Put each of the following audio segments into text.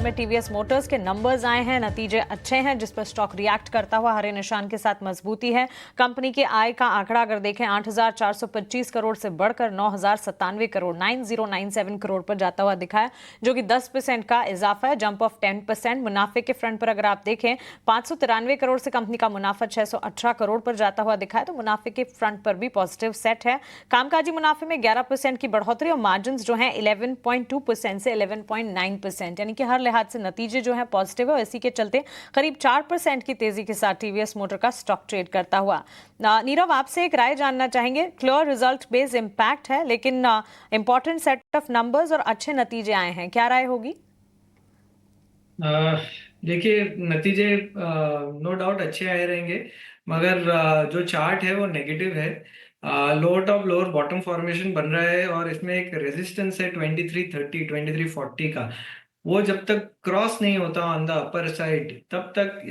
में TVS Motors के numbers आए हैं, नतीजे अच्छे हैं, जिस पर स्टॉक रिएक्ट करता हुआ हरे निशान के साथ मजबूती है। कंपनी के आय का आंकड़ा अगर देखें 8,425 करोड़ से बढ़कर 9,097 करोड़ 9097 करोड़ पर जाता हुआ दिखा है, जो कि 10% का इजाफा है, जंप ऑफ 10%। मुनाफे के फ्रंट पर अगर आप देखें 593 करोड़ से कंपनी का मुनाफा 618 करोड़ पर जाता हुआ दिखा है, तो मुनाफे के फ्रंट पर भी पॉजिटिव सेट है। कामकाजी मुनाफे में 11% की बढ़ोतरी और मार्जिन जो है 11.2% से 11.9%, यानी कि हर लिहाज से नतीजे जो है पॉजिटिव है और इसी के चलते करीब 4% की तेजी के साथ टीवीएस मोटर का स्टॉक ट्रेड करता हुआ। नीरव, आपसे एक राय जानना चाहेंगे। क्लियर रिजल्ट बेस्ड इंपैक्ट है, लेकिन इंपॉर्टेंट सेट ऑफ नंबर्स और अच्छे नतीजे आए हैं, क्या राय होगी? अह, देखिए, नतीजे नो डाउट अच्छे आए रहेंगे, मगर जो चार्ट है वो नेगेटिव है। Lower top lower bottom formation बन रहा है और इसमें एक रेजिस्टेंस है 2330 2340 का। वो जब तक क्रॉस नहीं होता ऑन द अपर साइड, तब तक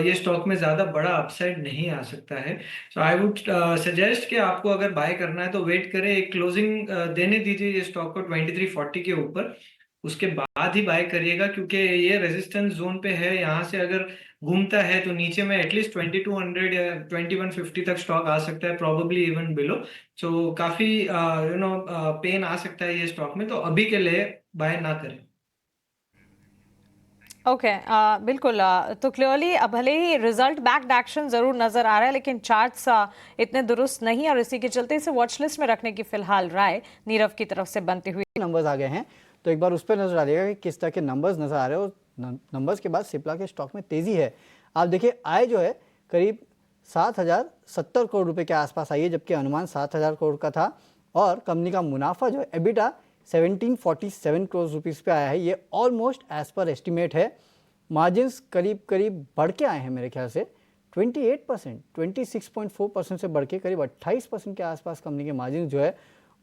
ये स्टॉक में ज्यादा बड़ा अपसाइड नहीं आ सकता है। सो आई वुड सजेस्ट कि आपको अगर बाय करना है तो वेट करें, एक क्लोजिंग देने दीजिए ये स्टॉक को 2340 के ऊपर, उसके बाद ही बाय करिएगा, क्योंकि ये रेजिस्टेंस जोन पे है। यहाँ से अगर घूमता है तो नीचे में एटलीस्ट 2200 या 2150 तक स्टॉक आ सकता है, प्रोबेबली इवन बिलो। सो काफी पेन आ सकता है ये स्टॉक में, तो अभी के लिए बाय ना करें। ओके, बिल्कुल। तो क्लियरली भले ही रिजल्ट बैक्ड एक्शन जरूर नजर आ रहा है, लेकिन चार्ट्स इतने दुरुस्त नहीं, और इसी के चलते इसे वॉच लिस्ट में रखने की फिलहाल राय नीरव की तरफ से बनती हुई। नंबर्स आ गए हैं, तो एक बार उस पर नजर डालिएगा कि किस तरह के नंबर्स नजर आ रहे हैं। और नंबर्स के बाद सिप्ला के स्टॉक में तेजी है। आप देखिए, आय जो है करीब 7,070 करोड़ रुपए के आसपास आई है, जबकि अनुमान 7,000 करोड़ का था। और कंपनी का मुनाफा जो है एबिटा 1747 करोड़ रुपीस पे आया है, ये ऑलमोस्ट एज पर एस्टिमेट है। मार्जिन्स करीब करीब बढ़ के आए हैं, मेरे ख्याल से 28%, 26.4% से बढ़ के करीब 28% के आसपास कंपनी के मार्जिन जो है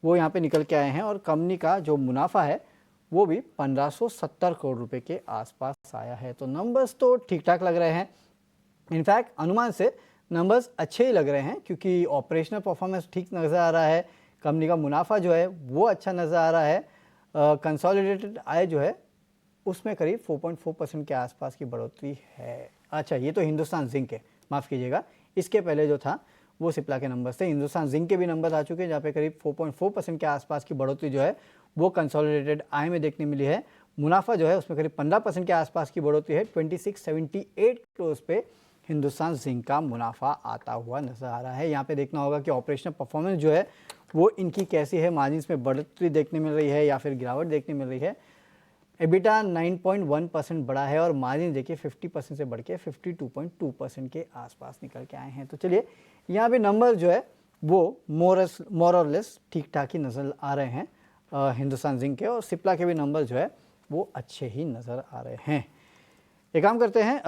वो यहाँ पे निकल के आए हैं। और कंपनी का जो मुनाफा है वो भी 1570 करोड़ रुपए के आसपास आया है। तो नंबर्स तो ठीक ठाक लग रहे हैं। इनफैक्ट अनुमान से नंबर्स अच्छे ही लग रहे हैं, क्योंकि ऑपरेशनल परफॉर्मेंस ठीक नज़र आ रहा है, कंपनी का मुनाफा जो है वो अच्छा नज़र आ रहा है। कंसोलिडेटेड आय जो है उसमें करीब 4.4% के आसपास की बढ़ोतरी है। अच्छा, ये तो हिंदुस्तान जिंक है, माफ़ कीजिएगा, इसके पहले जो था वो सिप्ला के नंबर्स थे। हिंदुस्तान जिंक के भी नंबर आ चुके हैं, जहाँ पे करीब 4.4% के आसपास की बढ़ोतरी जो है वो कंसोलिडेटेड आय में देखने मिली है। मुनाफा जो है उसमें करीब 15% के आसपास की बढ़ोतरी है। 2678 करोड़ पे हिंदुस्तान जिंक का मुनाफा आता हुआ नजर आ रहा है। यहाँ पे देखना होगा कि ऑपरेशनल परफॉर्मेंस जो है वो इनकी कैसी है, मार्जिन में बढ़ोतरी देखने मिल रही है या फिर गिरावट देखने मिल रही है। एबिटा 9.1% बढ़ा है और मार्जिन देखिए 50% से बढ़ के 52.2% के आसपास निकल के आए हैं। तो चलिए, यहाँ पे नंबर जो है वो मोर और लेस ठीक ठाक ही नज़र आ रहे हैं हिंदुस्तान जिंक के, और सिप्ला के भी नंबर जो है वो अच्छे ही नज़र आ रहे हैं। एक काम करते हैं,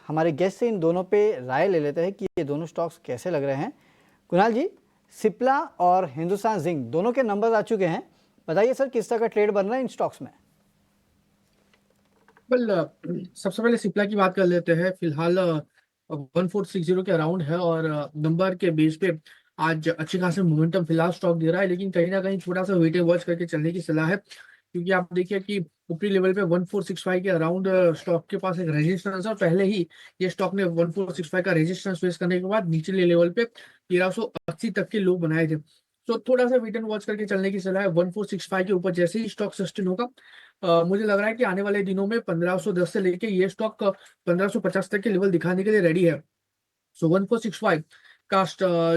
हमारे गेस्ट से इन दोनों पे राय ले लेते हैं कि ये दोनों स्टॉक्स कैसे लग रहे हैं। कुणाल जी, सिप्ला और हिंदुस्तान जिंक दोनों के नंबर आ चुके हैं, बताइए सर किस तरह का ट्रेड बन रहा है इन स्टॉक्स में। सबसे पहले सिप्ला की बात कर लेते हैं। फिलहाल 1460 के अराउंड है और नंबर के बेस पे आज अच्छी खासी मोमेंटम फिलहाल स्टॉक दे रहा है, लेकिन कहीं ना कहीं थोड़ा सा वेट एंड वॉच करके चलने की सलाह है, क्योंकि आप देखिए कि ऊपरी लेवल पे 1465 के अराउंड स्टॉक के पास एक रेजिस्टेंस है, और पहले ही ये स्टॉक ने 1465 का रेजिस्टेंस फेस करने के बाद निचले लेवल पे 1380 तक के लो बनाए थे। तो थोड़ा सा वेट एंड वॉच करके चलने की सलाह है। 1465 के ऊपर जैसे ही स्टॉक सस्टेन होगा, मुझे लग रहा है कि आने वाले दिनों में 1510 से लेके ये स्टॉक 1550 तक के लेवल दिखाने के लिए रेडी है। सो 1465 का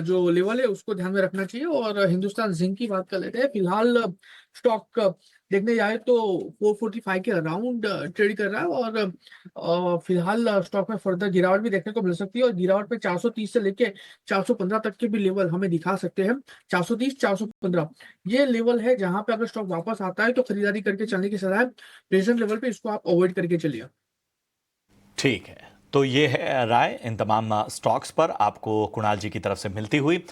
जो लेवल है उसको ध्यान में रखना चाहिए। और हिंदुस्तान जिंक की बात कर लेते हैं। फिलहाल स्टॉक देखने जाए तो 445 के अराउंड ट्रेड कर रहा है, और फिलहाल स्टॉक में फर्दर गिरावट भी देखने को मिल सकती है, और गिरावट पे 430 से लेके 415 तक के भी लेवल हमें दिखा सकते हैं। 430 415 ये लेवल है जहां पे अगर स्टॉक वापस आता है तो खरीदारी करके चलने की सलाह है। प्रेजेंट लेवल पे इसको आप अवॉइड करके चलिए। ठीक है, तो ये है राय इन तमाम स्टॉक्स पर आपको कुणाल जी की तरफ से मिलती हुई।